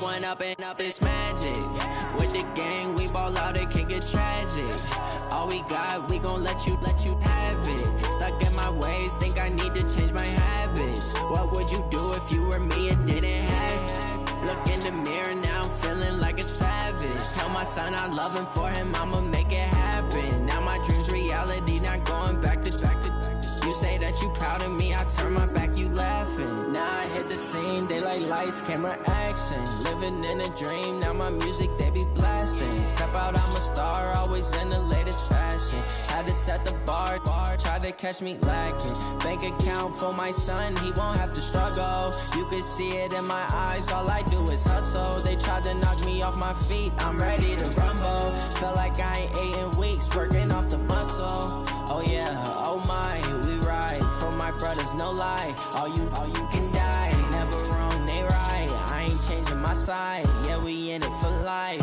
One up and up, it's magic. With the gang, we ball out, it can get tragic. All we got, we gon' let you have it. Stuck in my ways, think I need to change my habits. What would you do if you were me and didn't have? Look in the mirror now, I'm feeling like a savage. Tell my son I love him, for him I'ma make it happen. Now my dream's reality, not going back to. You say that you proud of me, I turn my back, you laughing. Now I hit the scene, they like lights, camera, action. Living in a dream, now my music, they be blasting. Step out, I'm a star, always in the latest fashion. Had to set the bar, try to catch me lacking. Bank account for my son, he won't have to struggle. You can see it in my eyes, all I do is hustle. They tried to knock me off my feet, I'm ready to rumble. Feel like I ain't ate in weeks, working off the muscle. Oh yeah, oh my, we ride for my brothers, no lie. All you can die, never wrong, they right. I ain't changing my side, yeah, we in it for life.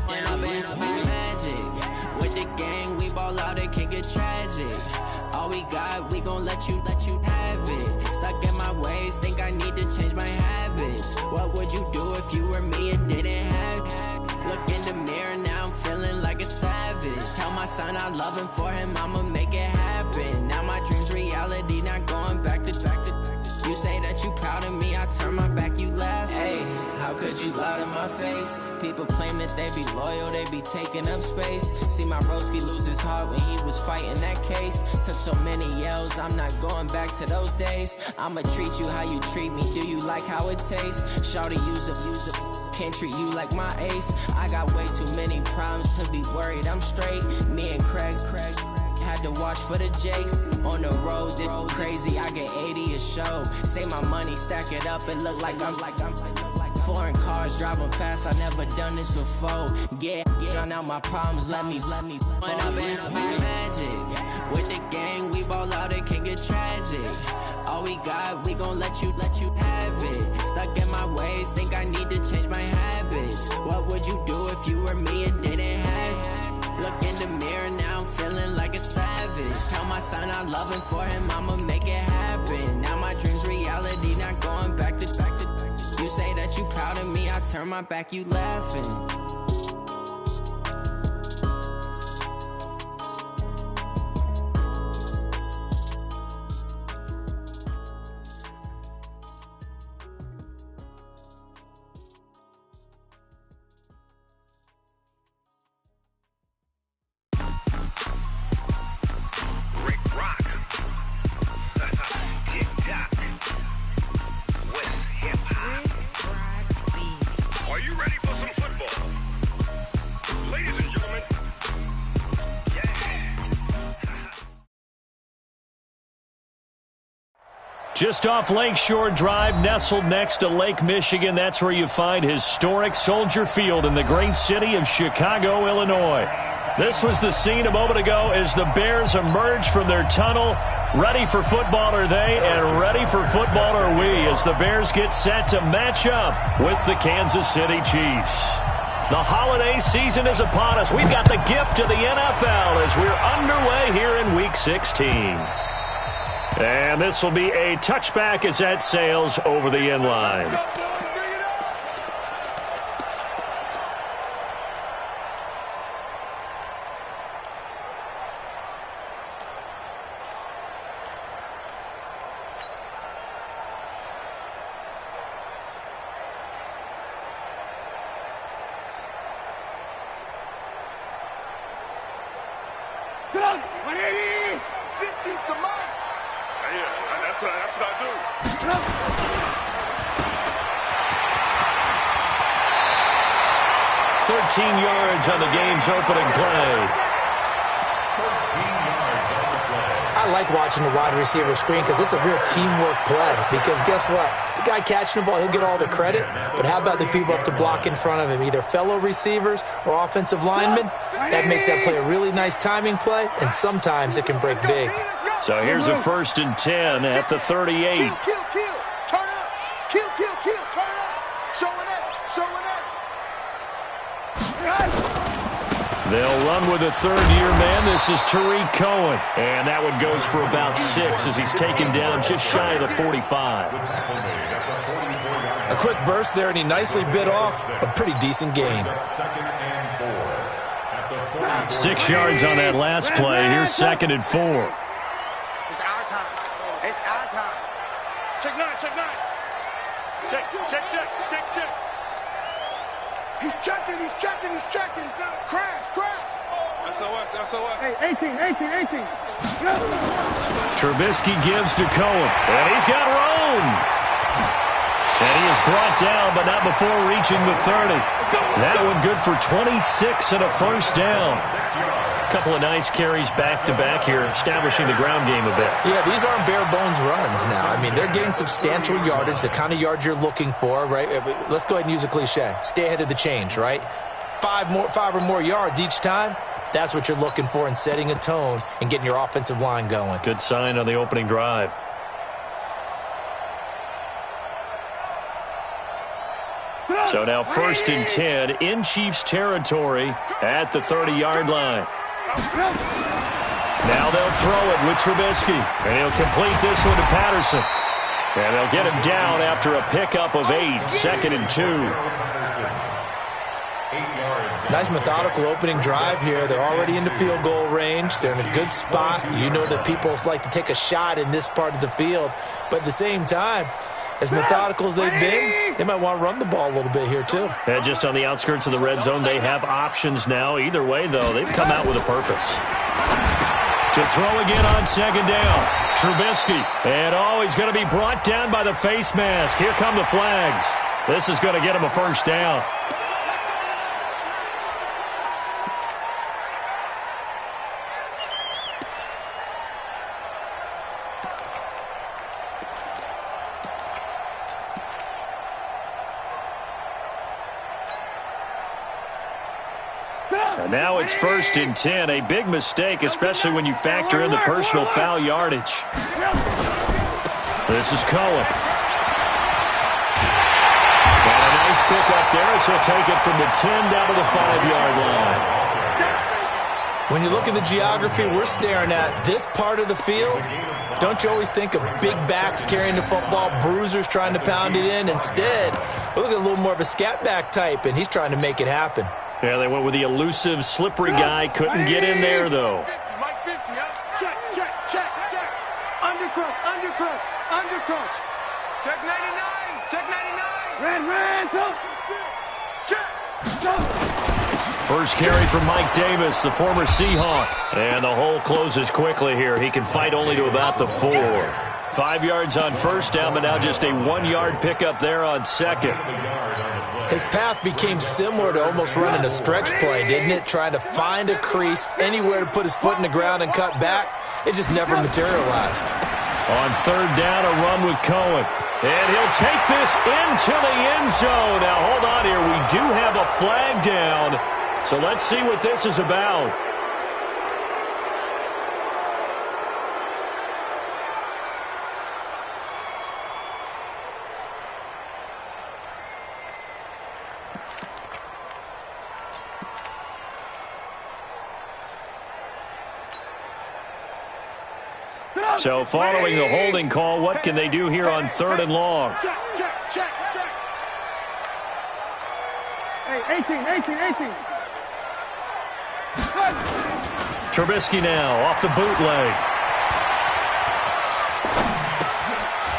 When I've been up, it's magic. With the gang, we ball out, it can get tragic. All we got, we gon' let you have it. Stuck in my ways, think I need to change my habits. What would you do if you were me and didn't have? Look in the mirror, now I'm feeling like a savage. Tell my son I love him, for him I'ma make it happen. Now my dream's reality, not going back to. You say that you proud of me, I turn my back, you laugh. Hey, how could you lie to my face? People claim that they be loyal, they be taking up space. See my broski lose his heart when he was fighting that case. Took so many yells, I'm not going back to those days. I'ma treat you how you treat me, do you like how it tastes? Shawty, use it. Can't treat you like my ace. I got way too many problems to be worried, I'm straight. Me and Craig had to watch for the Jakes. On the road, this crazy, I get 80 a show. Say my money, stack it up, it look like I'm foreign cars, driving fast, I never done this before. Yeah, drown out my problems, let me. When I've been up, it's magic. With the gang, we ball out, it can get tragic. All we got, we gon' let you have it. Stuck in my ways, think I need to change my habits. What would you do if you were me and didn't have? Look in the mirror, now I'm feeling like a savage. Tell my son I love him, for him I'ma make it happen. Now my dream's reality, not going back to. You say that you proud of me, I turn my back, you laughing. Just off Lakeshore Drive, nestled next to Lake Michigan. That's where you find historic Soldier Field in the great city of Chicago, Illinois. This was the scene a moment ago as the Bears emerged from their tunnel. Ready for football are they, and ready for football are we as the Bears get set to match up with the Kansas City Chiefs. The holiday season is upon us. We've got the gift of the NFL as we're underway here in Week 16. And this will be a touchback as that sails over the end line. Get up, 180! 50's the mark! Yeah, that's what I do. 13 yards on the game's opening play. I like watching the wide receiver screen because it's a real teamwork play. Because guess what? The guy catching the ball, he'll get all the credit. But how about the people up to block in front of him, either fellow receivers or offensive linemen? That makes that play a really nice timing play, and sometimes it can break big. So here's a 1st and 10 at the 38. Kill, turn up. Kill, turn up. Showing up. They'll run with a third-year man. This is Tariq Cohen. And that one goes for about 6 as he's taken down just shy of the 45. A quick burst there, and he nicely bit off a pretty decent gain. 6 yards on that last play. Here's 2nd and 4. It's our time. It's our time. Check 9, check 9. Check. He's checking. Crash. SOS. Hey, 18. Trubisky gives to Cohen, and he's got Roan. And he is brought down, but not before reaching the 30. That one good for 26 and a first down. A couple of nice carries back-to-back here, establishing the ground game a bit. Yeah, these aren't bare-bones runs now. I mean, they're getting substantial yardage, the kind of yards you're looking for, right? Let's go ahead and use a cliche. Stay ahead of the change, right? 5 or more yards each time. That's what you're looking for in setting a tone and getting your offensive line going. Good sign on the opening drive. So now 1st and 10 in Chiefs territory at the 30-yard line. Now they'll throw it with Trubisky. And he'll complete this one to Patterson. And they'll get him down after a pickup of 8. 2nd and 2. Nice methodical opening drive here. They're already in the field goal range. They're in a good spot. You know that people like to take a shot in this part of the field. But at the same time, as methodical as they've been, they might want to run the ball a little bit here too. And just on the outskirts of the red zone, they have options now. Either way, though, they've come out with a purpose. To throw again on 2nd down. Trubisky. And, he's going to be brought down by the face mask. Here come the flags. This is going to get him a first down. And now it's 1st and 10. A big mistake, especially when you factor in the personal foul yardage. This is Cohen. And a nice pick up there as he'll take it from the 10 down to the 5-yard line. When you look at the geography we're staring at, this part of the field, don't you always think of big backs carrying the football, bruisers trying to pound it in? Instead, we look at a little more of a scat back type, and he's trying to make it happen. Yeah, they went with the elusive, slippery guy. Couldn't get in there, though. Mike 50, check. Undercross. Check 99. Red, check. First carry from Mike Davis, the former Seahawk. And the hole closes quickly here. He can fight only to about the 4. 5 yards on first down, but now just a 1-yard pickup there on 2nd. His path became similar to almost running a stretch play, didn't it? Trying to find a crease, anywhere to put his foot in the ground and cut back. It just never materialized. On 3rd down, a run with Cohen. And he'll take this into the end zone. Now, hold on here. We do have a flag down. So let's see what this is about. So following the holding call, what can they do here on 3rd and long? Check. Hey, 18. Trubisky now off the bootleg.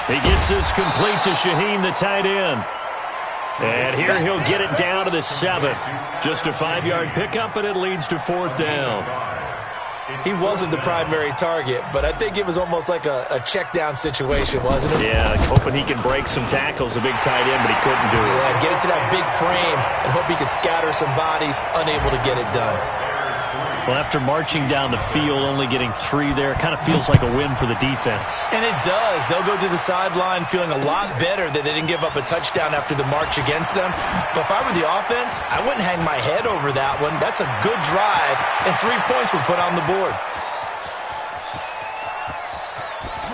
He gets this complete to Shaheen, the tight end. And here he'll get it down to the 7. Just a 5-yard pickup, and it leads to 4th down. He wasn't the primary target, but I think it was almost like a check-down situation, wasn't it? Yeah, hoping he can break some tackles, a big tight end, but he couldn't do it. Yeah, get it to that big frame and hope he could scatter some bodies, unable to get it done. Well, after marching down the field, only getting 3 there, kind of feels like a win for the defense. And it does. They'll go to the sideline feeling a lot better that they didn't give up a touchdown after the march against them. But if I were the offense, I wouldn't hang my head over that one. That's a good drive, and 3 points were put on the board.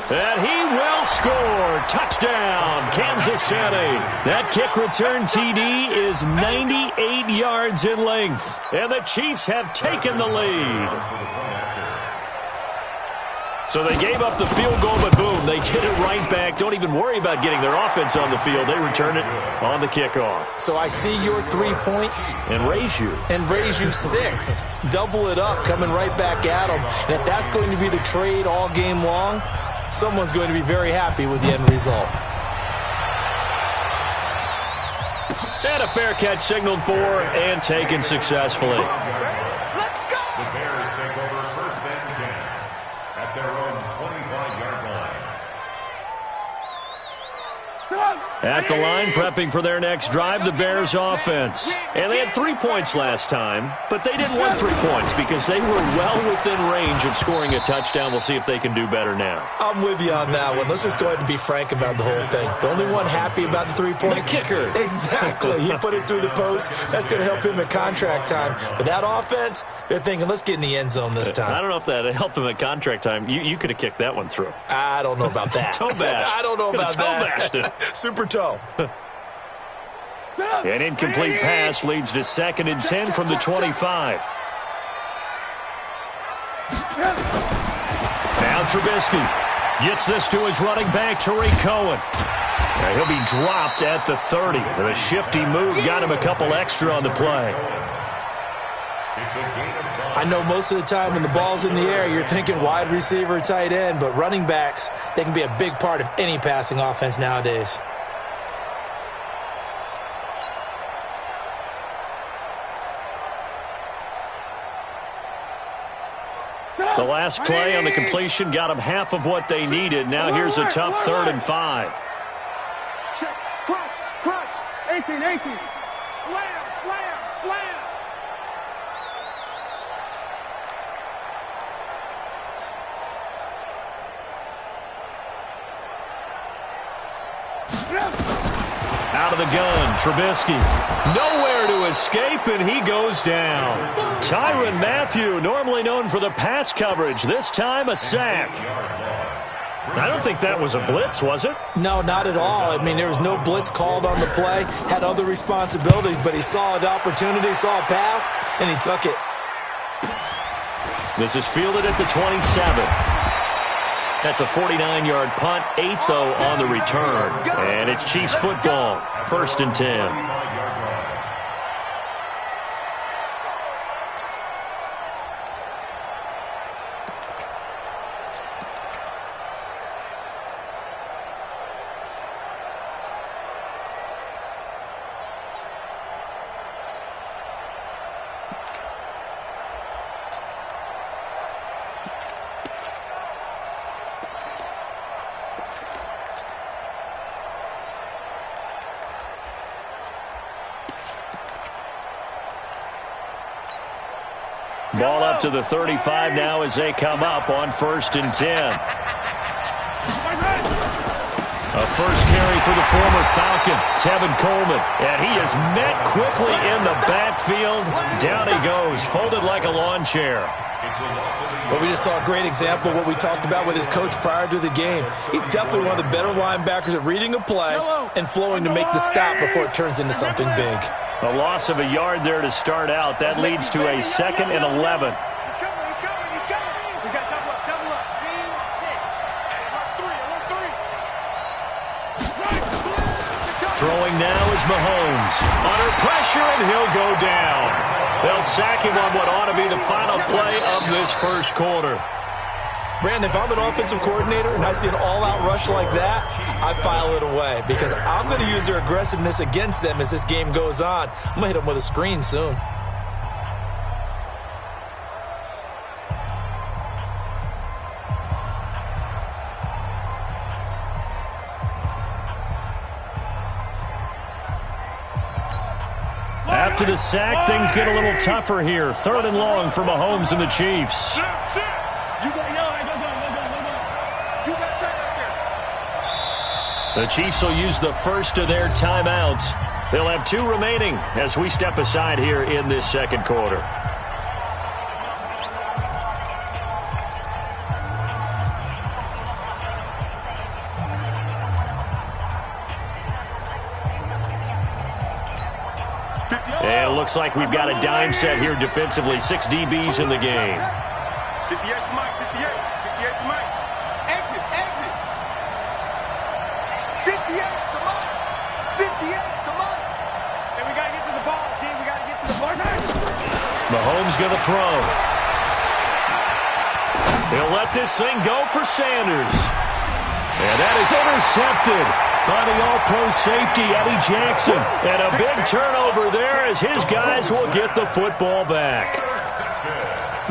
And he will score. Touchdown, Kansas City. That kick return TD is 98 yards in length. And the Chiefs have taken the lead. So they gave up the field goal, but boom, they get it right back. Don't even worry about getting their offense on the field. They return it on the kickoff. So I see your 3 points. And raise you. And raise you 6. Double it up, coming right back at them. And if that's going to be the trade all game long, someone's going to be very happy with the end result. And a fair catch signaled for and taken successfully. The Bears take over first and 10 at their own 25-yard line. At the line, prepping for their next drive, the Bears offense. And they had 3 points last time, but they didn't want 3 points because they were well within range of scoring a touchdown. We'll see if they can do better now. I'm with you on that one. Let's just go ahead and be frank about the whole thing. The only one happy about the 3-point? The kicker. Exactly. He put it through the post. That's going to help him at contract time. But that offense, they're thinking, let's get in the end zone this time. I don't know if that helped him at contract time. You could have kicked that one through. I don't know about that. Toe bash. I don't know about that. Toe bashed it. Super toe. An incomplete pass leads to 2nd and 10 from the 25. Now Trubisky gets this to his running back, Tariq Cohen. Now he'll be dropped at the 30. The shifty move got him a couple extra on the play. I know most of the time when the ball's in the air, you're thinking wide receiver, tight end, but running backs, they can be a big part of any passing offense nowadays. The last play on the completion got them half of what they needed. Now here's a tough 3rd and 5. Check, crunch, 18, slam. Out of the gun, Trubisky. Nowhere to escape, and he goes down. Tyrann Mathieu, normally known for the pass coverage, this time a sack. I don't think that was a blitz, was it? No, not at all. I mean, there was no blitz called on the play, had other responsibilities, but he saw an opportunity, saw a path, and he took it. This is fielded at the 27. That's a 49-yard punt, 8 though on the return. And it's Chiefs football, 1st and 10. Ball up to the 35 now as they come up on 1st and 10. A first carry for the former Falcon, Tevin Coleman. And he is met quickly in the backfield. Down he goes, folded like a lawn chair. But we just saw a great example of what we talked about with his coach prior to the game. He's definitely one of the better linebackers at reading a play and flowing to make the stop before it turns into something big. A loss of a yard there to start out. That leads to a 2nd and 11. He's coming. We got double up. Scene 6. Throwing now is Mahomes. Under pressure, and he'll go down. They'll sack him on what ought to be the final play of this first quarter. Brandon, if I'm an offensive coordinator and I see an all-out rush like that, I file it away because I'm going to use their aggressiveness against them as this game goes on. I'm going to hit them with a screen soon. After the sack, things get a little tougher here. 3rd and long for Mahomes and the Chiefs. The Chiefs will use the first of their timeouts. They'll have 2 remaining as we step aside here in this second quarter. And it looks like we've got a dime set here defensively. 6 DBs in the game. 58 to Mike. Mahomes going to throw. He'll let this thing go for Sanders. And that is intercepted by the all-pro safety, Eddie Jackson. And a big turnover there as his guys will get the football back.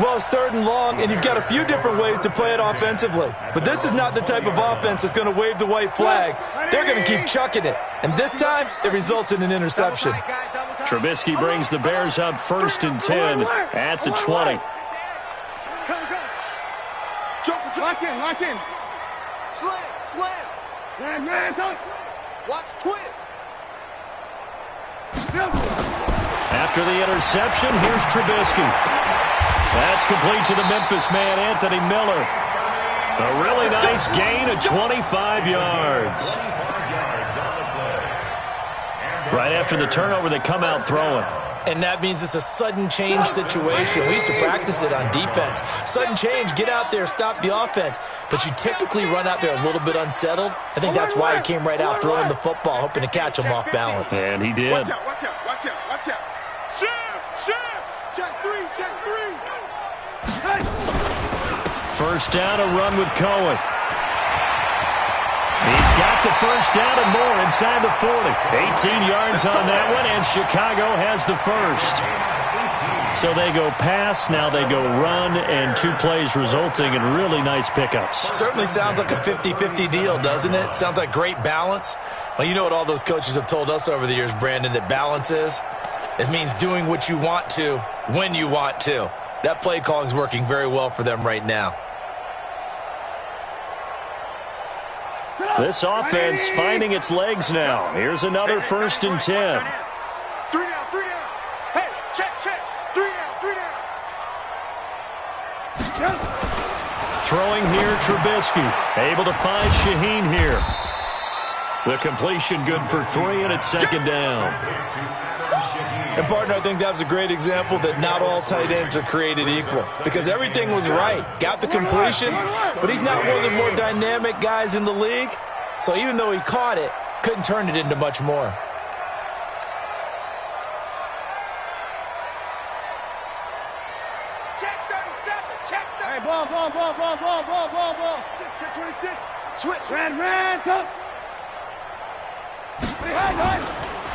Well, it's 3rd and long, and you've got a few different ways to play it offensively. But this is not the type of offense that's going to wave the white flag. They're going to keep chucking it. And this time, it results in an interception. Trubisky brings the Bears up 1st and 10 at the 20. Lock in. Slam. Man. Watch twins. After the interception, here's Trubisky. That's complete to the Memphis man, Anthony Miller. A really nice gain of 25 yards. Right after the turnover, they come out throwing. And that means it's a sudden change situation. We used to practice it on defense. Sudden change, get out there, stop the offense. But you typically run out there a little bit unsettled. I think that's why he came right out throwing the football, hoping to catch him off balance. And he did. Watch out. Sham. Check three. First down, a run with Cohen. He's got the first down and more inside the 40. 18 yards on that one, and Chicago has the first. So they go pass, now they go run, and 2 plays resulting in really nice pickups. Certainly sounds like a 50-50 deal, doesn't it? Sounds like great balance. Well, you know what all those coaches have told us over the years, Brandon, that balance is? It means doing what you want to when you want to. That play calling is working very well for them right now. This offense finding its legs now. Here's another 1st and 10. 3 down. Hey, check. 3 down. Throwing here, Trubisky. Able to find Shaheen here. The completion good for 3, and it's 2nd down. And, partner, I think that was a great example that not all tight ends are created equal. Because everything was right. Got the completion, but he's not one of the more dynamic guys in the league. So even though he caught it, couldn't turn it into much more. Check 37. Check 37. Hey, ball. Check 26. Switch. Ran. Tough.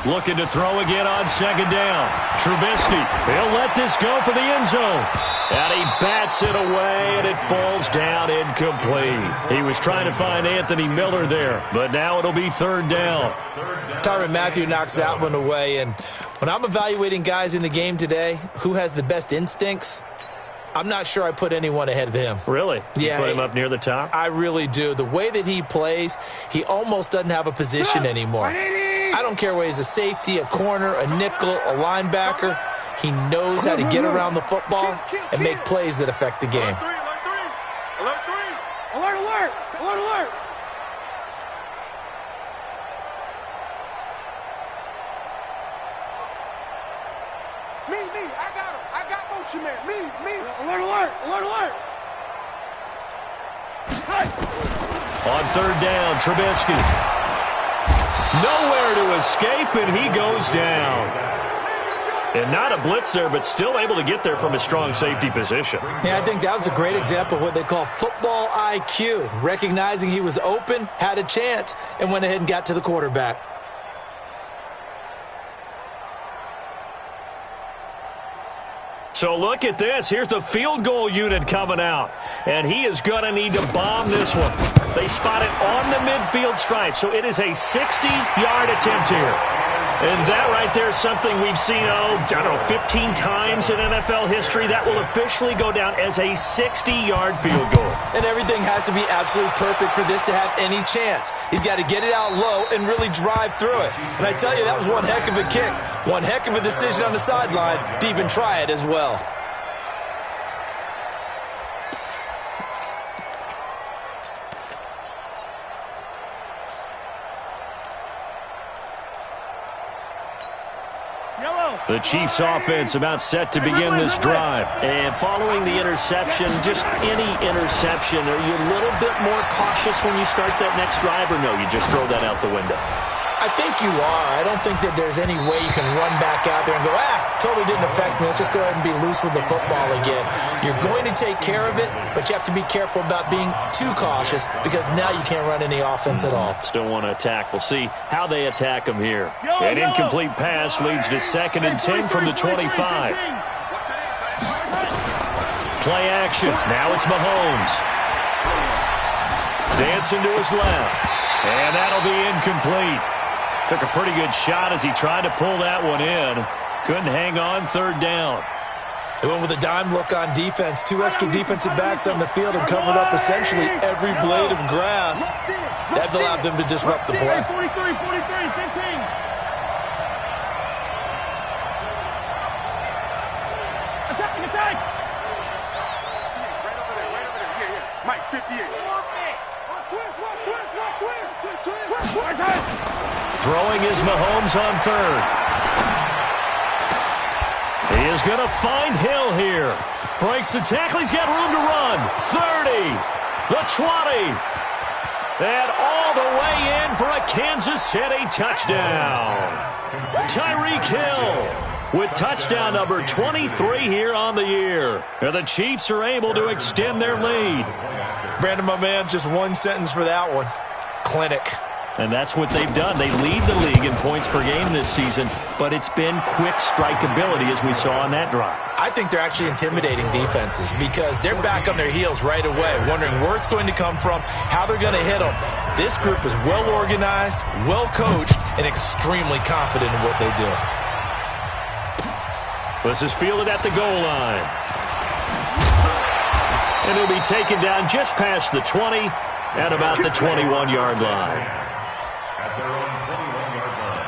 Looking to throw again on 2nd down. Trubisky, he'll let this go for the end zone. And he bats it away, and it falls down incomplete. He was trying to find Anthony Miller there, but now it'll be 3rd down. Tyrann Mathieu knocks that one away. And when I'm evaluating guys in the game today, who has the best instincts, I'm not sure I put anyone ahead of him. Really? Yeah. You put him up near the top? I really do. The way that he plays, he almost doesn't have a position anymore. I don't care whether he's a safety, a corner, a nickel, a linebacker. He knows how to get around the football and make plays that affect the game. Alert 3. Alert. Me. I got him. I got motion man. Me. Alert. On 3rd down, Trubisky. Nowhere to escape, and he goes down. And not a blitz there, but still able to get there from a strong safety position. Yeah, I think that was a great example of what they call football IQ. Recognizing he was open, had a chance, and went ahead and got to the quarterback. So look at this. Here's the field goal unit coming out. And he is going to need to bomb this one. They spot it on the midfield stripe. So it is a 60-yard attempt here. And that right there is something we've seen, 15 times in NFL history. That will officially go down as a 60-yard field goal. And everything has to be absolutely perfect for this to have any chance. He's got to get it out low and really drive through it. And I tell you, that was one heck of a kick. One heck of a decision on the sideline to even try it as well. The Chiefs offense about set to begin this drive. And following the interception, just any interception, are you a little bit more cautious when you start that next drive, or no, you just throw that out the window? I think you are. I don't think that there's any way you can run back out there and go, totally didn't affect me. Let's just go ahead and be loose with the football again. You're going to take care of it, but you have to be careful about being too cautious because now you can't run any offense at all. Still want to attack. We'll see how they attack him here. An incomplete pass leads to 2nd and 10 from the 25. Play action. Now it's Mahomes. Dancing to his left. And that'll be incomplete. Took a pretty good shot as he tried to pull that one in. Couldn't hang on 3rd down. They went with a dime look on defense. 2 extra defensive backs on the field and covered up essentially every blade of grass. That allowed them to disrupt the play. 43, 15. Attack! Right over there. Yeah. Mike, 58. Throwing is Mahomes on 3rd. He is going to find Hill here. Breaks the tackle. He's got room to run. 30. The 20. And all the way in for a Kansas City touchdown. Tyreek Hill with touchdown number 23 here on the year. And the Chiefs are able to extend their lead. Brandon, my man, just one sentence for that one. Clinic. And that's what they've done. They lead the league in points per game this season, but it's been quick strikeability as we saw on that drive. I think they're actually intimidating defenses because they're back on their heels right away, wondering where it's going to come from, how they're going to hit them. This group is well organized, well coached, and extremely confident in what they do. This is fielded at the goal line. And he'll be taken down just past the 20 at about the 21-yard line. At their own 21-yard line.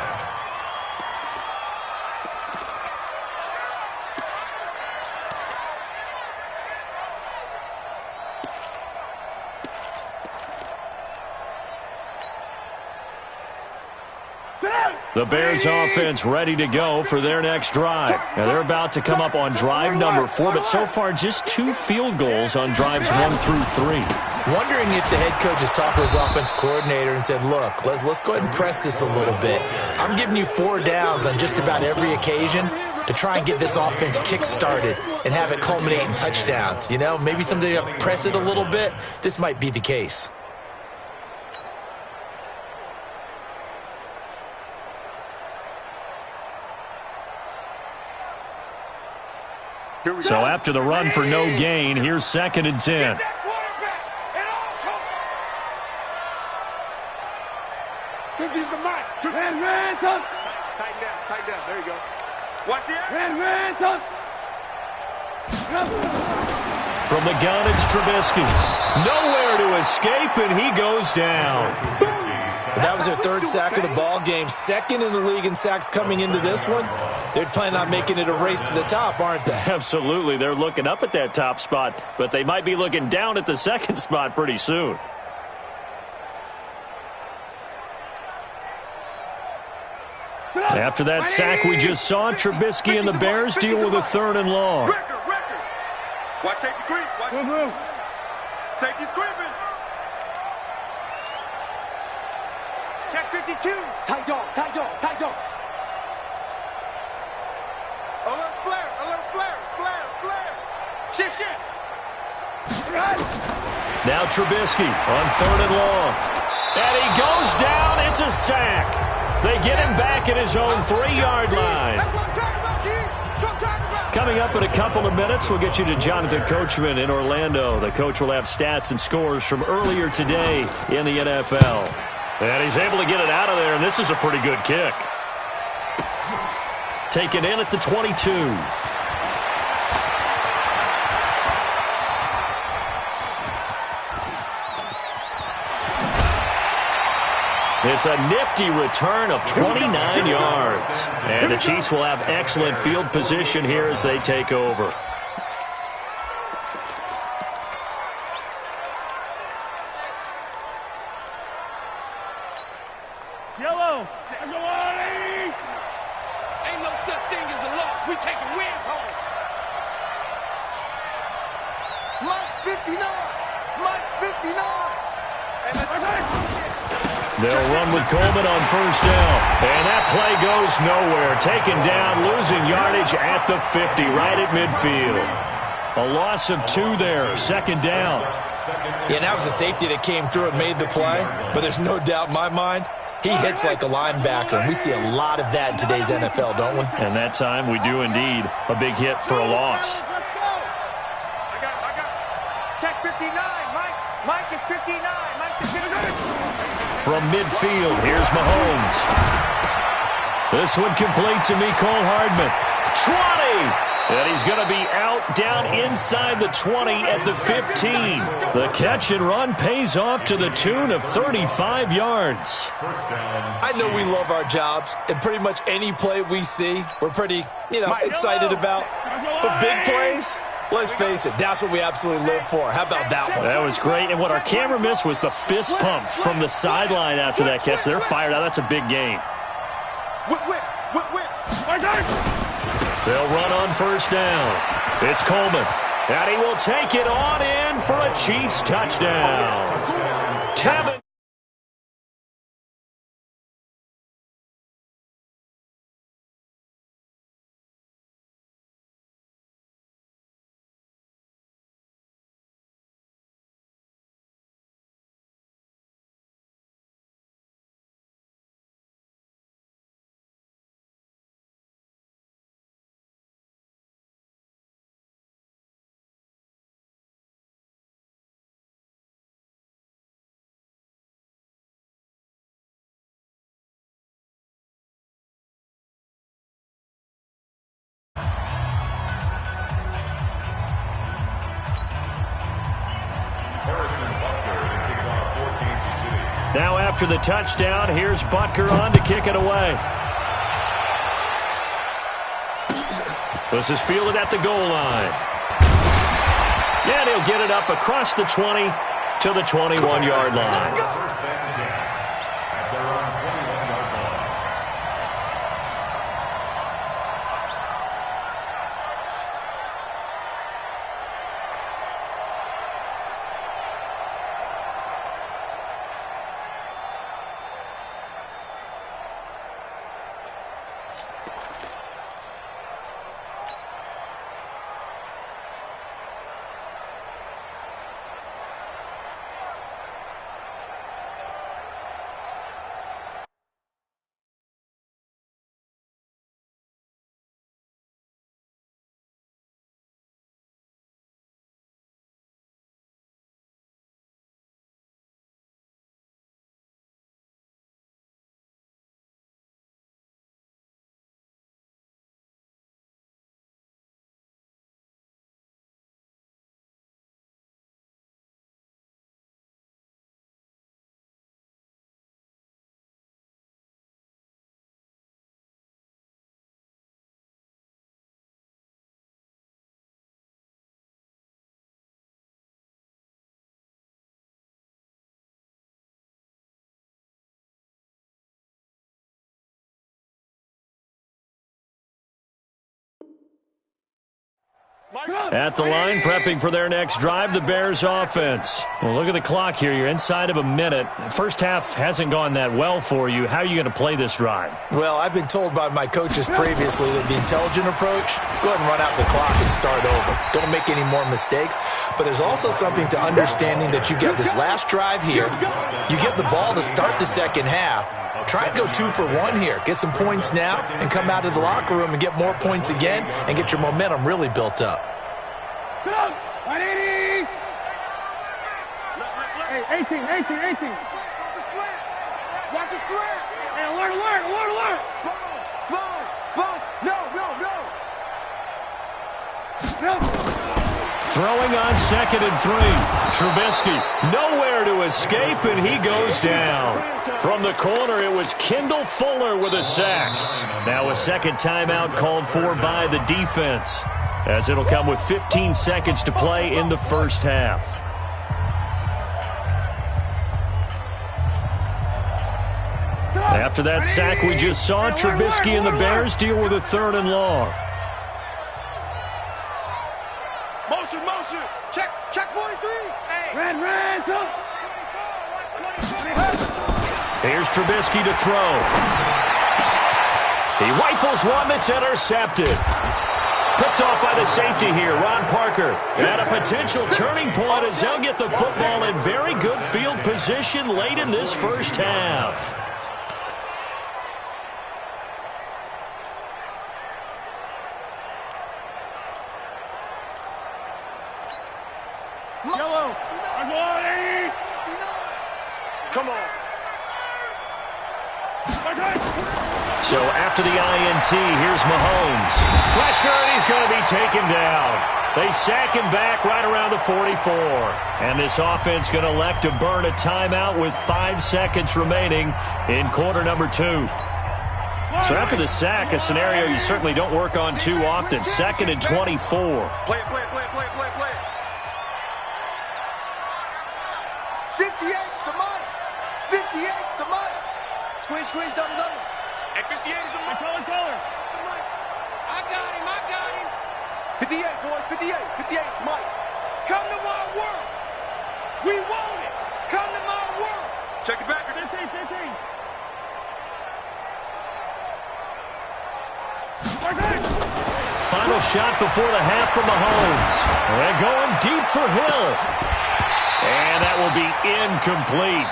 The Bears offense ready to go for their next drive. Now they're about to come up on drive number 4, but so far just 2 field goals on drives 1 through 3. Wondering if the head coach has talked to his offense coordinator and said, look, let's go ahead and press this a little bit. I'm giving you 4 downs on just about every occasion to try and get this offense kick-started and have it culminate in touchdowns. You know, maybe something to press it a little bit. This might be the case. So after the run for no gain, here's 2nd and 10. He's the mic. Tighten down. There you go. Watch the From the gun, it's Trubisky. Nowhere to escape, and he goes down. That was their 3rd sack of the ball game. 2nd in the league in sacks coming into this one. They're planning on making it a race to the top, aren't they? Absolutely. They're looking up at that top spot, but they might be looking down at the 2nd spot pretty soon. After that sack we just saw, Trubisky and the Bears deal with a 3rd and long. Record. Watch safety creep. Watch. Safety's creeping. Check 52. Tight dog. Alert flare. Shift. Now Trubisky on 3rd and long. And he goes down. It's a sack. They get him back at his own 3-yard line. Coming up in a couple of minutes, we'll get you to Jonathan Coachman in Orlando. The coach will have stats and scores from earlier today in the NFL. And he's able to get it out of there, and this is a pretty good kick. Taken in at the 22. It's a nifty return of 29 yards. And the Chiefs will have excellent field position here as they take over. Yellow. Let's go on, 80. Ain't no such thing as a loss. We taking wins home. Mike's 59. They'll run with Coleman on first down. And that play goes nowhere. Taken down, losing yardage at the 50, right at midfield. A loss of 2 there, second down. Yeah, and that was a safety that came through and made the play. But there's no doubt in my mind, he hits like a linebacker. And we see a lot of that in today's NFL, don't we? And that time we do indeed. A big hit for a loss. Let's go. I got check 59. Mike is 59. Mike is 59. From midfield, here's Mahomes. This one complete to Mecole Hardman. 20! And he's going to be out down inside the 20 at the 15. The catch and run pays off to the tune of 35 yards. I know we love our jobs, and pretty much any play we see, we're pretty, excited about. The big plays, let's face it, that's what we absolutely live for. How about that one? That was great, and what our camera missed was the fist pump from the sideline after that catch. They're fired out. That's a big gain. Whip. They'll run on first down. It's Coleman, and he will take it on in for a Chiefs touchdown. Tevin. Now after the touchdown, here's Butker on to kick it away. This is fielded at the goal line. And he'll get it up across the 20 to the 21-yard line. First and 10 at their own 21-yard line. At the line, prepping for their next drive, the Bears offense. Well, look at the clock here. You're inside of a minute. First half hasn't gone that well for you. How are you going to play this drive? Well, I've been told by my coaches previously that the intelligent approach, go ahead and run out the clock and start over. Don't make any more mistakes. But there's also something to understanding that you get this last drive here. You get the ball to start the second half. Try and go 2 for 1 here. Get some points now and come out of the locker room and get more points again and get your momentum really built up. Get up! 180! Hey, 18. Watch the slant! Hey, alert! Sponge! No! Throwing on 2nd and 3. Trubisky nowhere to escape, and he goes down. From the corner, it was Kendall Fuller with a sack. Now a second timeout called for by the defense, as it'll come with 15 seconds to play in the first half. After that sack we just saw, Trubisky and the Bears deal with a 3rd and long. Motion. Check 43. Hey. Red. Watch 24. Here's Trubisky to throw. He rifles one that's intercepted. Picked off by the safety here, Ron Parker. And a potential turning point as they'll get the football in very good field position late in this first half. Yellow. Come on. So after the INT, here's Mahomes. Pressure, and he's going to be taken down. They sack him back right around the 44. And this offense going to elect to burn a timeout with 5 seconds remaining in quarter number 2. So after the sack, a scenario you certainly don't work on too often. 2nd and 24. Play it. 58's the money. 58's the money. Squeeze, double. And 58 is the money. Color. I got him. 58, boys, 58's Mike. Come to my world. We want it. Come to my world. Check it back. 15. Final shot before the half from Mahomes. They're going deep for Hill. And that will be incomplete.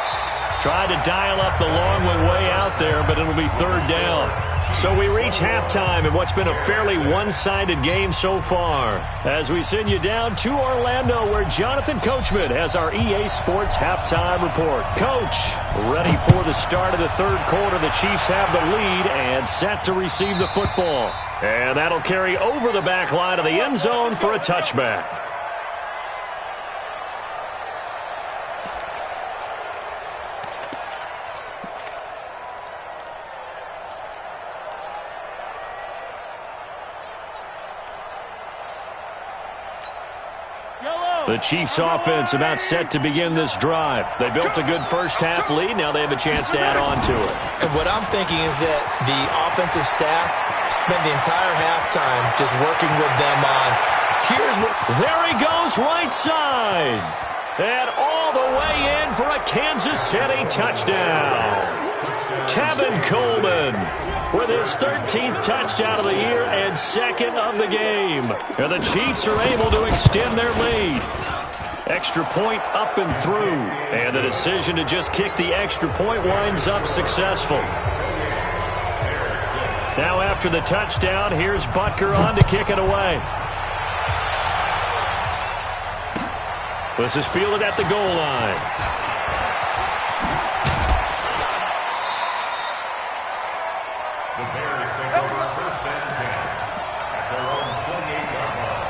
Tried to dial up the long way out there, but it'll be 3rd down. So we reach halftime in what's been a fairly one-sided game so far. As we send you down to Orlando, where Jonathan Coachman has our EA Sports halftime report. Coach, ready for the start of the 3rd quarter. The Chiefs have the lead and set to receive the football. And that'll carry over the back line of the end zone for a touchback. The Chiefs offense about set to begin this drive. They built a good first half lead. Now they have a chance to add on to it. And what I'm thinking is that the offensive staff spent the entire halftime just working with them on, here's what. There he goes, right side. And all the way in for a Kansas City touchdown. Tevin Coleman with his 13th touchdown of the year and 2nd of the game. And the Chiefs are able to extend their lead. Extra point up and through. And the decision to just kick the extra point winds up successful. Now after the touchdown, here's Butker on to kick it away. This is fielded at the goal line. The Bears take over 1st and 10 at their own 28-yard line.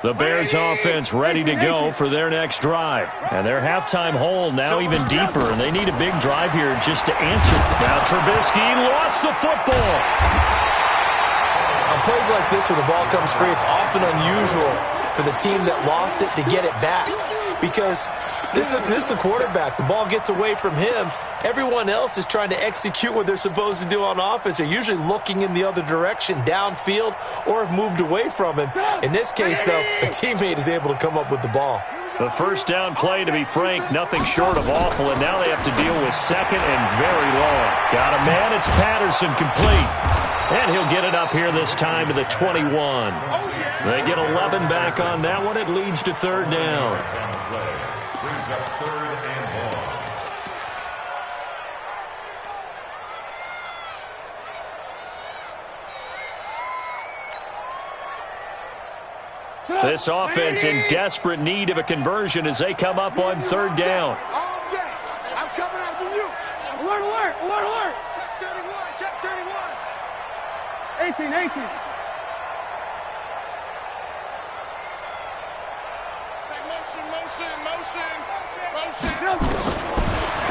The Bears offense ready to go for their next drive. And their halftime hole now even deeper, and they need a big drive here just to answer. Now Trubisky lost the football. On plays like this where the ball comes free, it's often unusual for the team that lost it to get it back. Because this is the quarterback. The ball gets away from him. Everyone else is trying to execute what they're supposed to do on offense. They're usually looking in the other direction, downfield, or have moved away from him. In this case, though, a teammate is able to come up with the ball. The first down play, to be frank, nothing short of awful, and now they have to deal with 2nd and very long. Got a man, it's Patterson, complete. And he'll get it up here this time to the 21. They get 11 back on that one. It leads to 3rd down. Brings up 3rd and long. This offense in desperate need of a conversion as they come up on 3rd down. All day. I'm coming after you. Alert. Check 31. 18. Motion.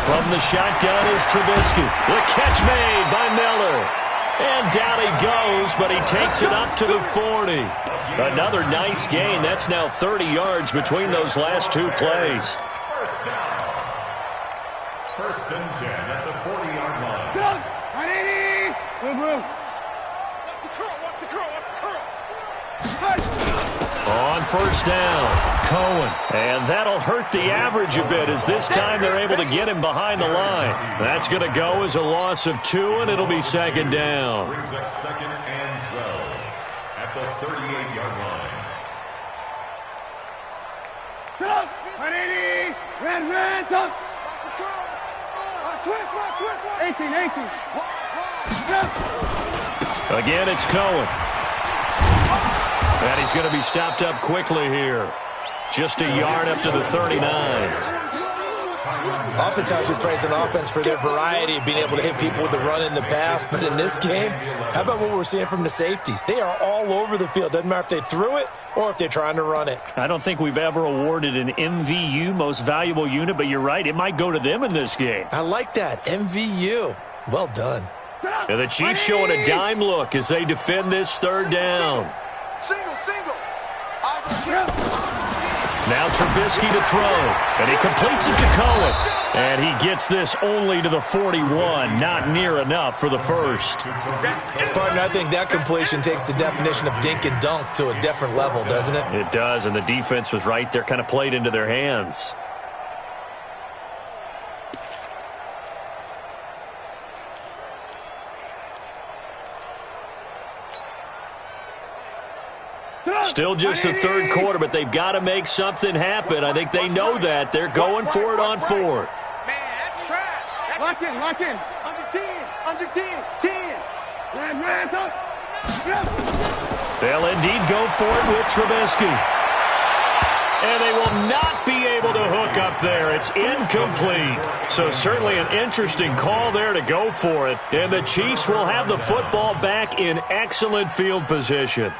From the shotgun is Trubisky. The catch made by Miller. And down he goes, but he takes it up to the 40. Another nice gain. That's now 30 yards between those last 2 plays. first and 10 at the 40-yard line. Go! Ready! Move. Watch the curl. On first down, Cohen. And that'll hurt the average a bit as this time they're able to get him behind the line. That's going to go as a loss of 2, and it'll be second down. Brings up second and 12 at the 38-yard line. Go! Ready! Red, top! Watch the curl! Switch! 18! Again, it's Cohen. And he's going to be stopped up quickly here. Just a yard up to the 39. Oftentimes we praise an offense for their variety of being able to hit people with the run in the pass. But in this game, how about what we're seeing from the safeties? They are all over the field. Doesn't matter if they threw it or if they're trying to run it. I don't think we've ever awarded an MVU, most valuable unit, but you're right. It might go to them in this game. I like that. MVU. Well done. And the Chiefs showing a dime look as they defend this third down. Single. Now Trubisky to throw, and he completes it to Cohen. And he gets this only to the 41, not near enough for the first. Partner, I think that completion takes the definition of dink and dunk to a different level, doesn't it? It does, and the defense was right there, kind of played into their hands. Still just the third quarter, but they've got to make something happen. I think they know that. They're going for it on fourth. Man, that's trash. Lock in. Under 10. 10. Red, top! They'll indeed go for it with Trubisky. And they will not be able to hook up there. It's incomplete. So certainly an interesting call there to go for it. And the Chiefs will have the football back in excellent field position.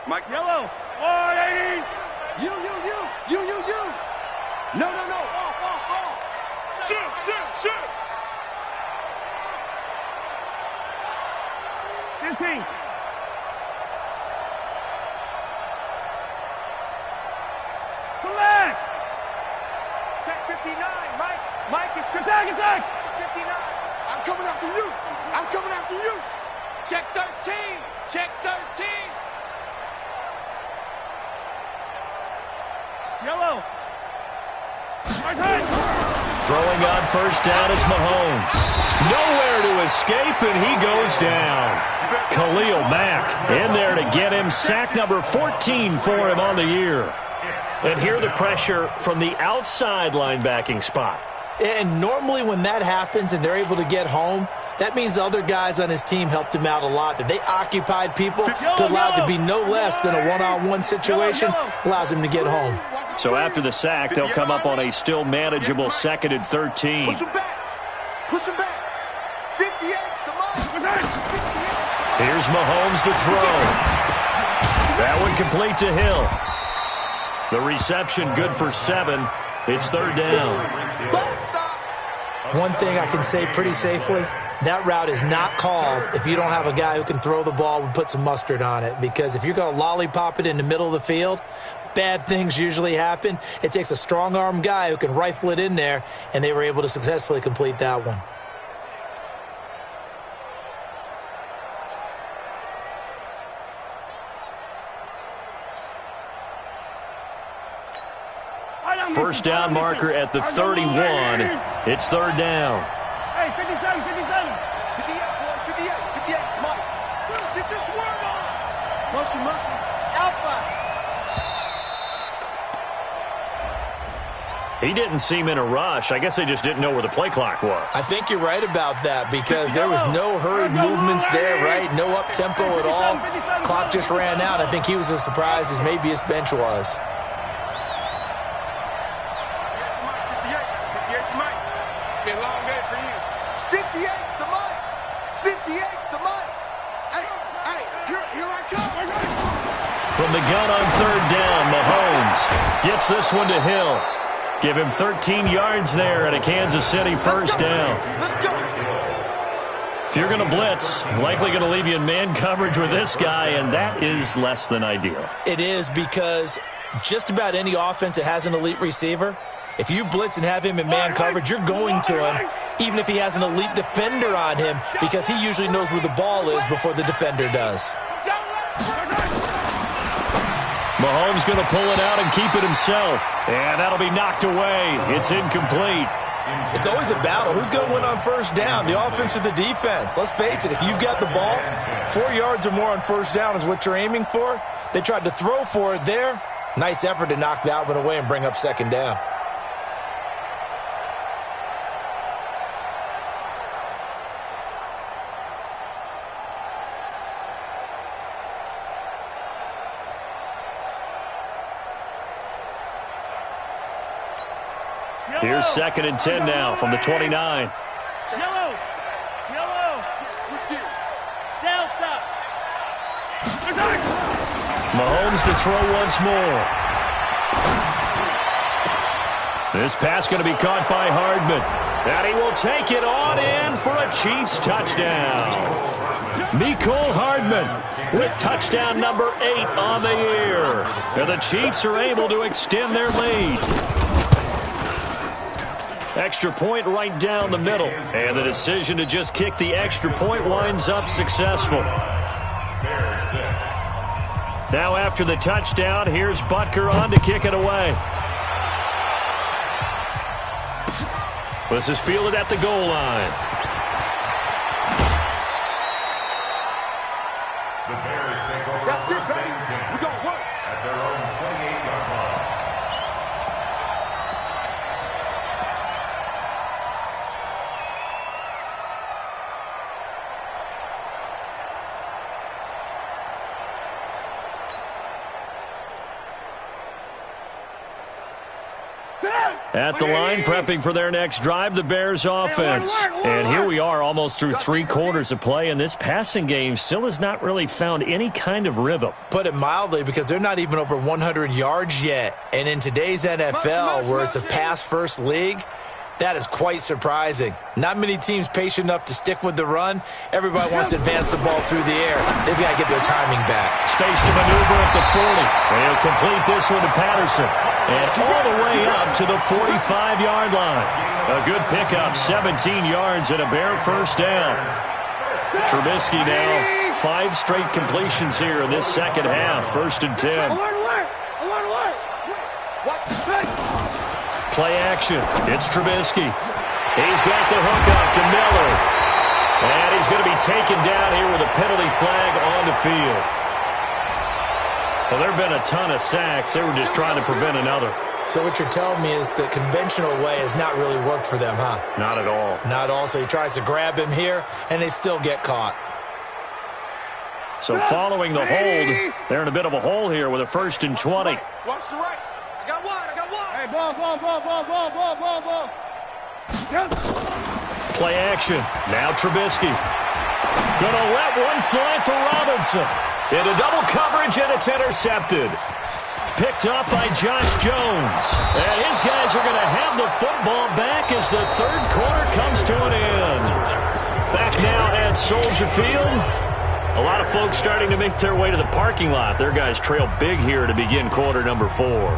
Mike. Yellow. Oh, lady. You. No. Off. Shoot. 15. Collect. Check 59. Mike is attack. 59. I'm coming after you. Check 13. Yellow. Throwing on first down is Mahomes. Nowhere to escape, and he goes down. Khalil Mack in there to get him. Sack number 14 for him on the year. And here the pressure from the outside linebacking spot. And normally when that happens and they're able to get home, that means the other guys on his team helped him out a lot. That they occupied people to allow it to be no less than a one-on-one situation, allows him to get home. So after the sack, they'll come up on a still manageable 2nd and 13. Push him back. 58's the mark. Here's Mahomes to throw. That one complete to Hill. The reception good for 7. It's third down. One thing I can say pretty safely, that route is not called if you don't have a guy who can throw the ball and put some mustard on it. Because if you're going to lollipop it in the middle of the field, bad things usually happen. It takes a strong-arm guy who can rifle it in there, and they were able to successfully complete that one. First down marker at the 31. It's third down. Hey, 57. 58. Mike. Get your swerve on. Motion. Alpha. He didn't seem in a rush. I guess they just didn't know where the play clock was. I think you're right about that because there was no hurried movements there, right? No up-tempo at all. Clock just ran out. I think he was as surprised as maybe his bench was. From the gun on third down, Mahomes gets this one to Hill. Give him 13 yards there and a Kansas City first down. Let's go. If you're going to blitz, likely going to leave you in man coverage with this guy, and that is less than ideal. It is, because just about any offense that has an elite receiver, if you blitz and have him in man coverage, you're going to him, even if he has an elite defender on him, because he usually knows where the ball is before the defender does. Mahomes going to pull it out and keep it himself. And that'll be knocked away. It's incomplete. It's always a battle. Who's going to win on first down, the offense or the defense? Let's face it, if you've got the ball, 4 yards or more on first down is what you're aiming for. They tried to throw for it there. Nice effort to knock that one away and bring up second down. Here's 2nd and 10 now from the 29. Yellow. Switch gears. Delta. Mahomes to throw once more. This pass going to be caught by Hardman. And he will take it on in for a Chiefs touchdown. Mecole Hardman with touchdown number 8 on the year. And the Chiefs are able to extend their lead. Extra point right down the middle. And the decision to just kick the extra point winds up successful. Now after the touchdown, here's Butker on to kick it away. This is fielded at the goal line. The Bears take over first and 10. We're going to work. At their own 28-yard line. At the line, prepping for their next drive, the Bears offense. And here we are almost through 3 quarters of play, and this passing game still has not really found any kind of rhythm. Put it mildly, because they're not even over 100 yards yet. And in today's NFL, where it's a pass-first league, that is quite surprising. Not many teams patient enough to stick with the run. Everybody wants to advance the ball through the air. They've got to get their timing back. Space to maneuver at the 40. And he'll complete this one to Patterson. And all the way up to the 45-yard line. A good pickup, 17 yards and a Bear first down. Trubisky now, 5 straight completions here in this second half. 1st and 10. Play action. It's Trubisky. He's got the hook up to Miller. And he's going to be taken down here with a penalty flag on the field. Well, there have been a ton of sacks. They were just trying to prevent another. So what you're telling me is the conventional way has not really worked for them, huh? Not at all. Not at all. So he tries to grab him here, and they still get caught. So following the hold, they're in a bit of a hole here with a 1st and 20. Watch the right. I got one. Hey, ball. Play action. Now Trubisky. Gonna let one fly for Robinson. Into double coverage, and it's intercepted. Picked up by Josh Jones. And his guys are going to have the football back as the 3rd quarter comes to an end. Back now at Soldier Field. A lot of folks starting to make their way to the parking lot. Their guys trail big here to begin quarter number 4.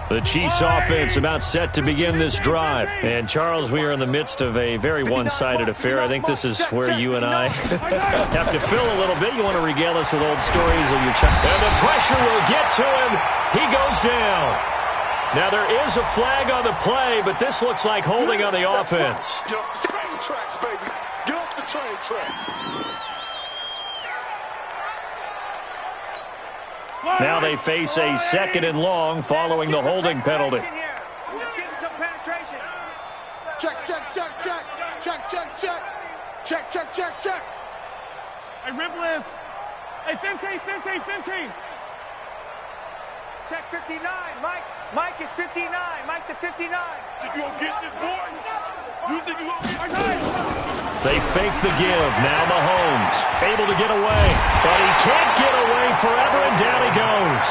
The Chiefs offense about set to begin this drive. And, Charles, we are in the midst of a very one-sided affair. I think this is where you and I have to fill a little bit. You want to regale us with old stories of your child. And the pressure will get to him. He goes down. Now, there is a flag on the play, but this looks like holding on the offense. Get off the train tracks, baby. Get off the train tracks. Now they face a 2nd and long following the holding penalty. Let's get some penetration. Check. Hey, rip list. Hey, 15. Check 59. Mike is 59. Mike to 59. Think you gonna get this, boy? You think you gonna get this? They fake the give. Now Mahomes able to get away. But he can't get away forever, and down he goes.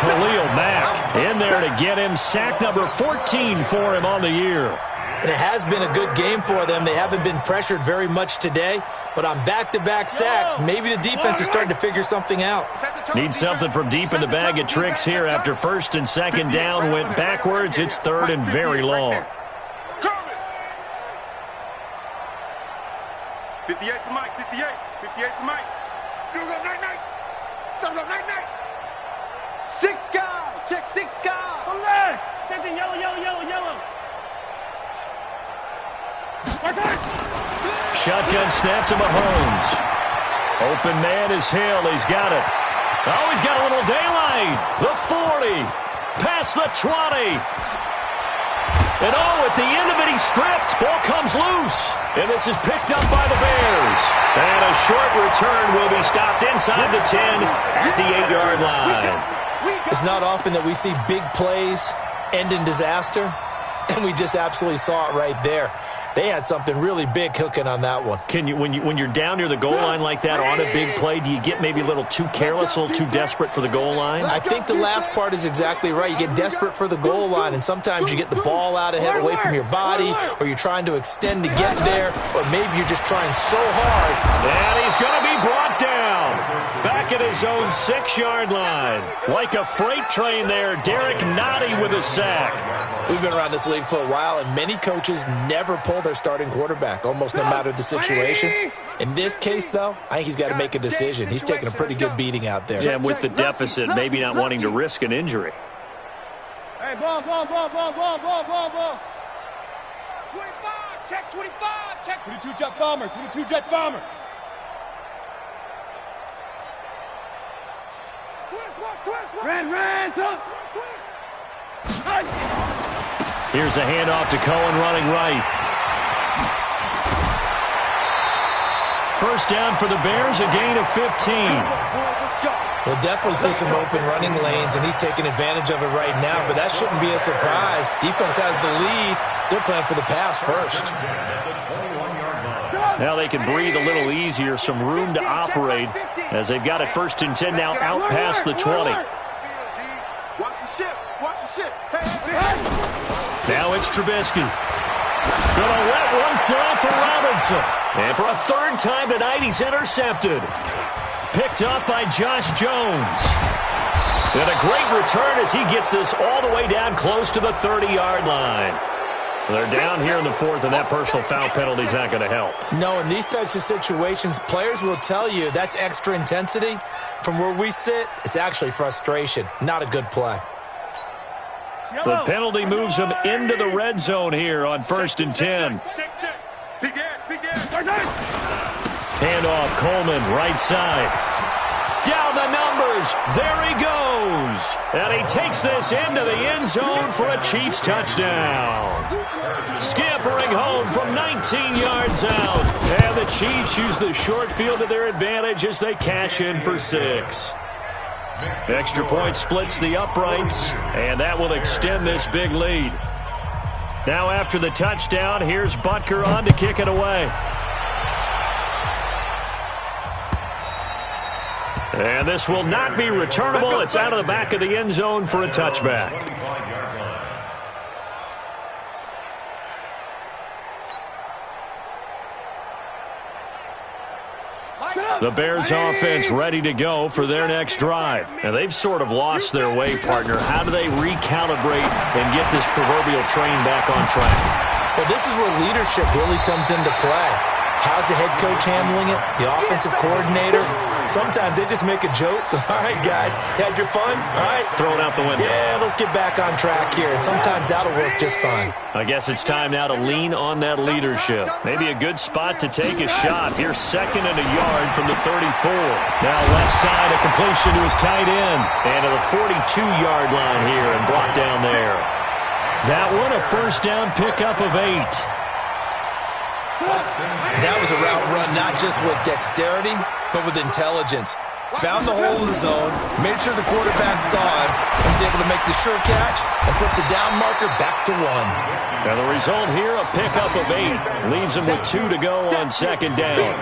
Khalil Mack in there to get him. Sack number 14 for him on the year. And it has been a good game for them. They haven't been pressured very much today, but on back-to-back sacks, maybe the defense is starting to figure something out. Need something from deep in the bag of tricks here after first and second down went backwards. It's third and very long. 58 to Mike, 58. 58 to Mike. You go night. Six guys. Check six guys. Go left. Something yellow. Shotgun snap to Mahomes. Open man is Hill. He's got it. Oh, he's got a little daylight. The 40. Past the 20. And at the end of it, he's stripped. Ball comes loose. And this is picked up by the Bears. And a short return will be stopped inside the 10 at the 8-yard line. It's not often that we see big plays end in disaster, and we just absolutely saw it right there. They had something really big cooking on that one. Can you, when you're down near the goal line like that on a big play, do you get maybe a little too careless, a little too desperate for the goal line? I think the last part is exactly right. You get desperate for the goal line, and sometimes you get the ball out ahead away from your body, or you're trying to extend to get there, or maybe you're just trying so hard. And he's going to be brought down. Back at his own 6-yard line. Like a freight train there, Derek Nottie with a sack. We've been around this league for a while, and many coaches never pull their starting quarterback, almost no matter the situation. In this case, though, I think he's got to make a decision. He's taking a pretty good beating out there. Yeah, with the deficit, maybe not wanting to risk an injury. Hey, ball. 25, check 25, check 22 jet bomber. Ran, Here's a handoff to Cohen running right. First down for the Bears, a gain of 15. We'll definitely see some open running lanes, and he's taking advantage of it right now, but that shouldn't be a surprise. Defense has the lead. They're playing for the pass first. Now they can breathe a little easier, some room to operate as they've got it first and 10 now out past the 20. Watch the ship. Now it's Trubisky. Gonna let one fly for Robinson. And for a third time tonight, he's intercepted. Picked up by Josh Jones. And a great return as he gets this all the way down close to the 30-yard line. They're down here in the fourth, and that personal foul penalty is not going to help. No, in these types of situations, players will tell you that's extra intensity. From where we sit, it's actually frustration. Not a good play. The penalty moves him into the red zone here on first and 10. Handoff, Coleman, right side. Down the numbers. There he goes. And he takes this into the end zone for a Chiefs touchdown. Scampering home from 19 yards out. And the Chiefs use the short field to their advantage as they cash in for 6. Extra point splits the uprights, and that will extend this big lead. Now after the touchdown, here's Butker on to kick it away. And this will not be returnable. It's out of the back of the end zone for a touchback. The Bears offense ready to go for their next drive. And they've sort of lost their way, partner. How do they recalibrate and get this proverbial train back on track? Well, this is where leadership really comes into play. How's the head coach handling it? The offensive coordinator? Sometimes they just make a joke. All right, guys, had your fun? All right. Throw it out the window. Yeah, let's get back on track here. And sometimes that'll work just fine. I guess it's time now to lean on that leadership. Maybe a good spot to take a shot. Here's second and a yard from the 34. Now left side, a completion to his tight end. And to the 42-yard line here and brought down there. That one a first down pickup of 8. That was a route run not just with dexterity, but with intelligence. Found the hole in the zone, made sure the quarterback saw him, and was able to make the sure catch and put the down marker back to 1. Now the result here, a pickup of 8. Leaves him with 2 to go on second down.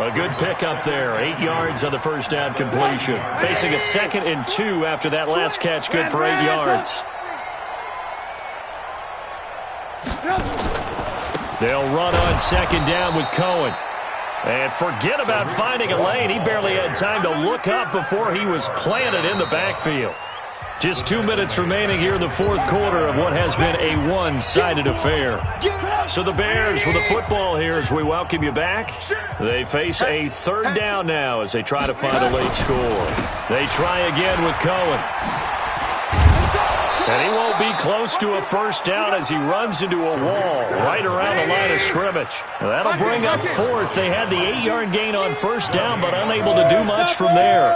A good pickup there. 8 yards on the first down completion. Facing a 2nd and 2 after that last catch. Good for 8 yards. They'll run on 2nd down with Cohen. And forget about finding a lane. He barely had time to look up before he was planted in the backfield. Just 2 minutes remaining here in the 4th quarter of what has been a one-sided affair. So the Bears with the football here as we welcome you back. They face a 3rd down now as they try to find a late score. They try again with Cohen. And he won't be close to a 1st down as he runs into a wall right around the line of scrimmage. That'll bring up 4th. They had the 8-yard gain on 1st down, but unable to do much from there.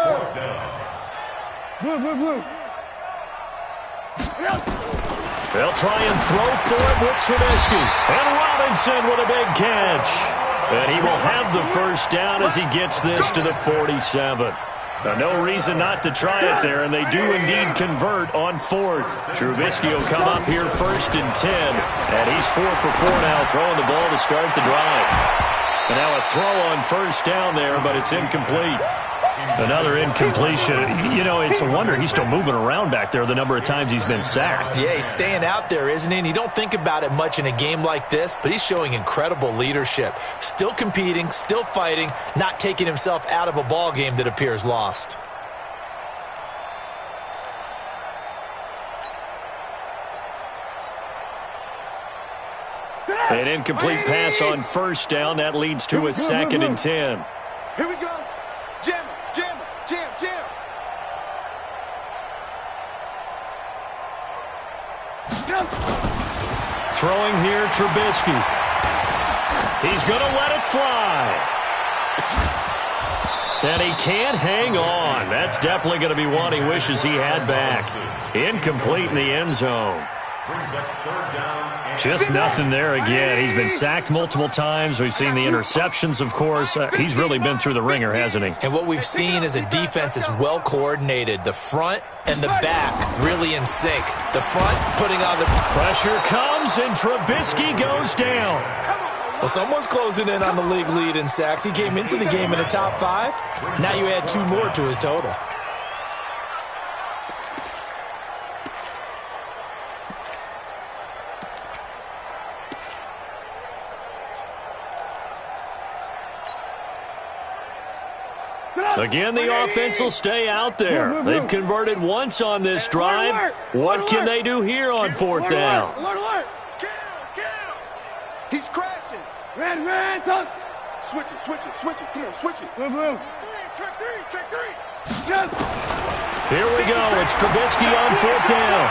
They'll try and throw for it with Trubisky. And Robinson with a big catch. And he will have the 1st down as he gets this to the 47. No reason not to try it there, and they do indeed convert on 4th. Trubisky will come up here 1st and 10, and he's 4 for 4 now, throwing the ball to start the drive. And now a throw on 1st down there, but it's incomplete. Another incompletion. You know, it's a wonder he's still moving around back there the number of times he's been sacked. Yeah, he's staying out there, isn't he? And you don't think about it much in a game like this, but he's showing incredible leadership. Still competing, still fighting, not taking himself out of a ball game that appears lost. An incomplete pass on 1st down. That leads to a 2nd and 10. Here we go. Jam, jam, jam, jam. Throwing here, Trubisky. He's going to let it fly. And he can't hang on. That's definitely going to be one he wishes he had back. Incomplete in the end zone. Just nothing there again. He's been sacked multiple times. We've seen the interceptions, of course. He's really been through the ringer, hasn't he? And what we've seen is a defense is well coordinated. The front and the back really in sync. The front putting on the pressure comes, and Trubisky goes down. Well, someone's closing in on the league lead in sacks. He came into the game in the top 5. Now you add 2 more to his total. Again, the offense will stay out there. They've converted once on this drive. What can they do here on 4th down? Kill. He's crashing. Red, Switch it. Come on, switch it. Check three. Here we go. It's Trubisky on 4th down.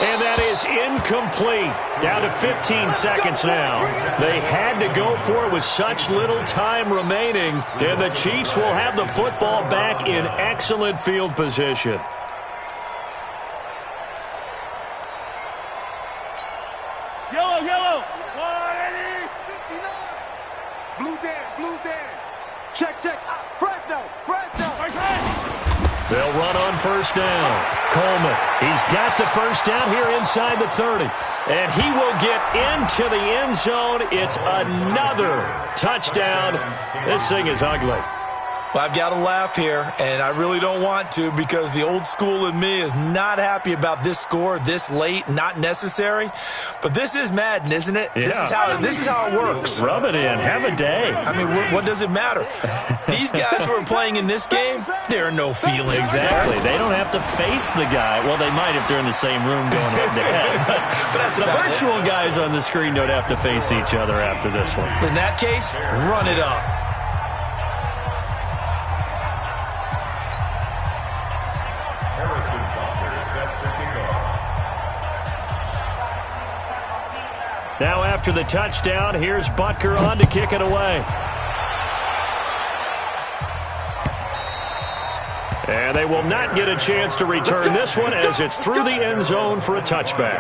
And that is incomplete. Down to 15 seconds now. They had to go for it with such little time remaining. And the Chiefs will have the football back in excellent field position. Yellow. 59. Blue Dan. Check. Fresno. They'll run on 1st down. Coleman, he's got the 1st down here inside the 30. And he will get into the end zone. It's another touchdown. This thing is ugly. Well, I've got to laugh here, and I really don't want to because the old school in me is not happy about this score this late, not necessary. But this is Madden, isn't it? Yeah. This is how it works. Rub it in. Have a day. I mean, what does it matter? These guys who are playing in this game, there are no feelings. Exactly. They don't have to face the guy. Well, they might if they're in the same room going head-to-head. But that's the virtual guys on the screen don't have to face each other after this one. In that case, run it up. Now after the touchdown, here's Butker on to kick it away. And they will not get a chance to return this one as it's through the end zone for a touchback.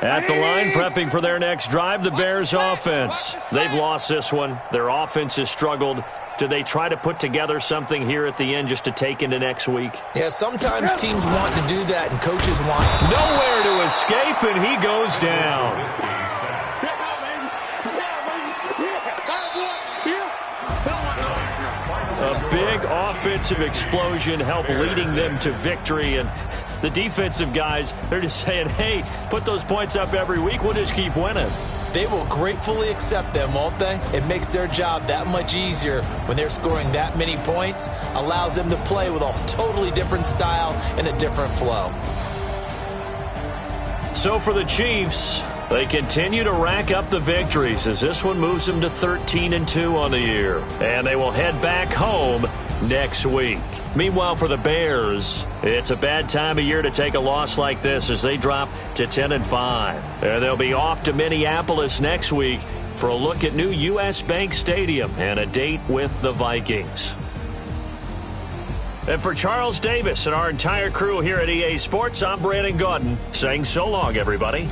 At the line, prepping for their next drive, the Bears offense. They've lost this one. Their offense has struggled. Do they try to put together something here at the end just to take into next week? Yeah, sometimes teams want to do that, and coaches want nowhere to escape, and he goes down. A big offensive explosion helped leading them to victory, and the defensive guys, they're just saying, hey, put those points up every week. We'll just keep winning. They will gratefully accept them, won't they? It makes their job that much easier when they're scoring that many points, allows them to play with a totally different style and a different flow. So for the Chiefs, they continue to rack up the victories as this one moves them to 13-2 on the year. And they will head back home next week. Meanwhile, for the Bears, it's a bad time of year to take a loss like this as they drop to 10-5. And they'll be off to Minneapolis next week for a look at new U.S. Bank Stadium and a date with the Vikings. And for Charles Davis and our entire crew here at EA Sports, I'm Brandon Gaudin saying so long, everybody.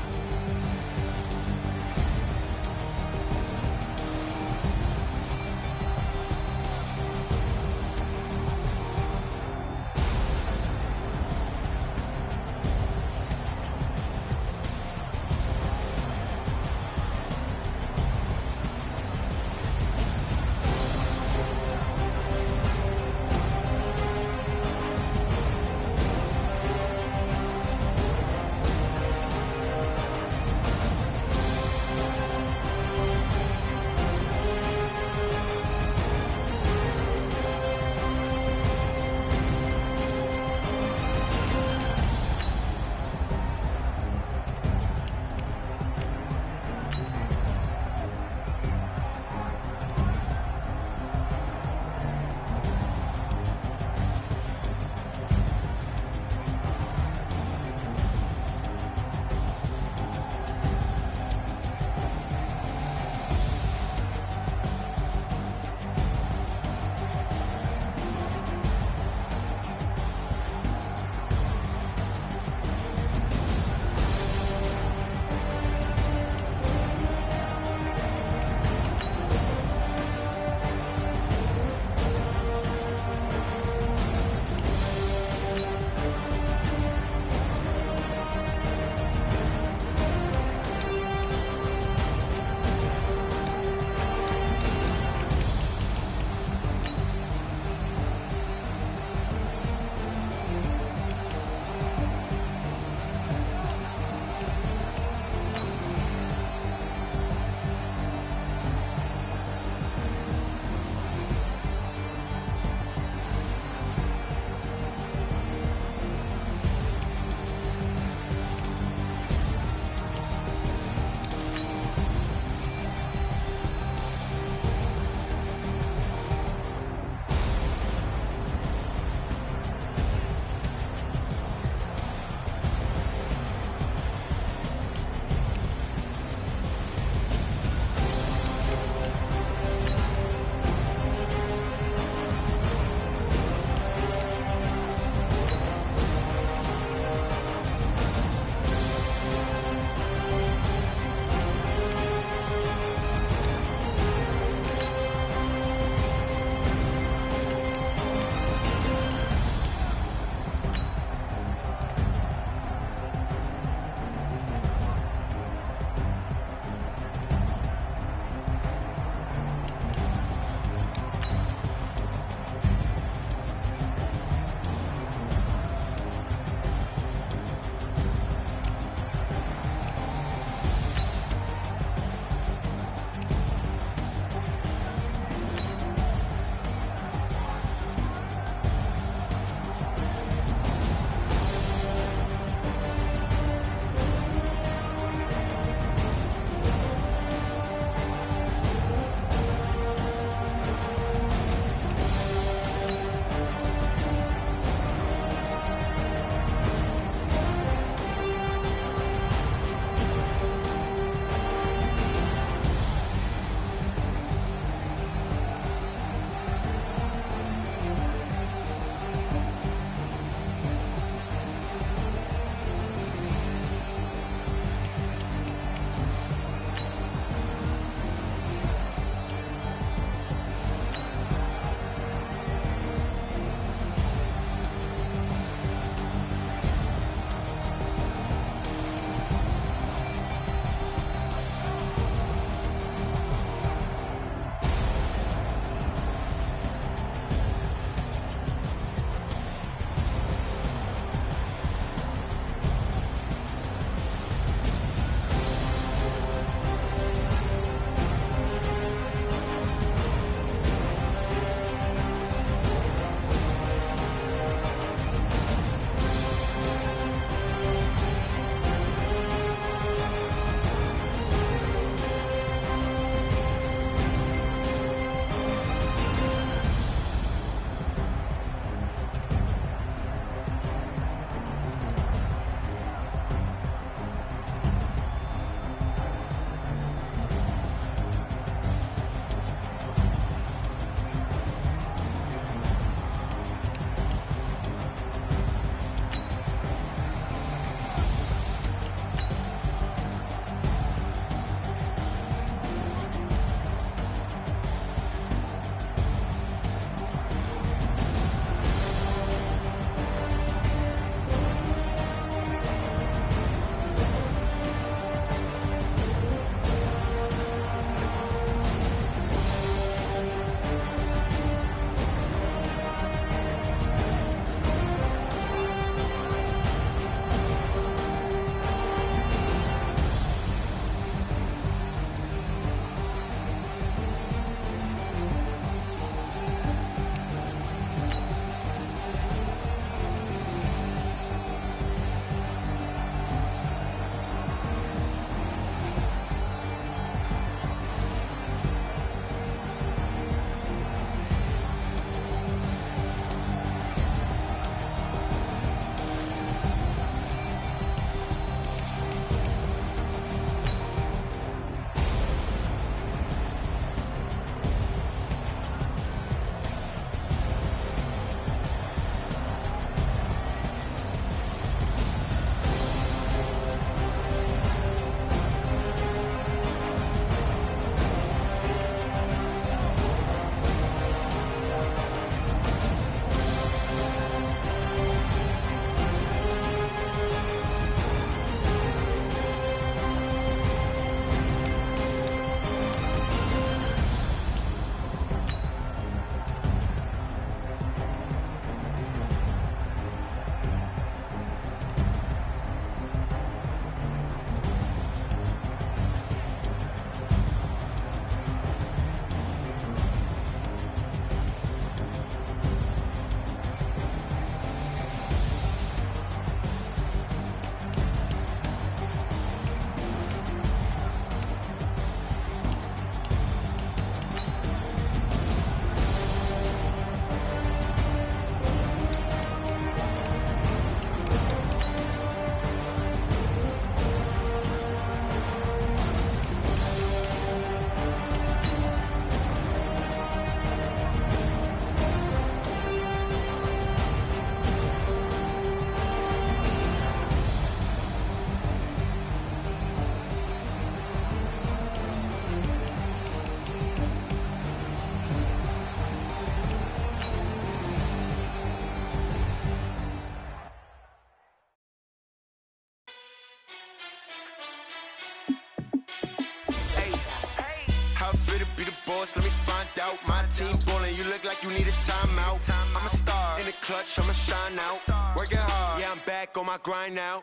fit to be the boss, let me find out. My team ballin', you look like you need a timeout. I'm a star in the clutch, I'ma shine out. Working hard, yeah, I'm back on my grind now.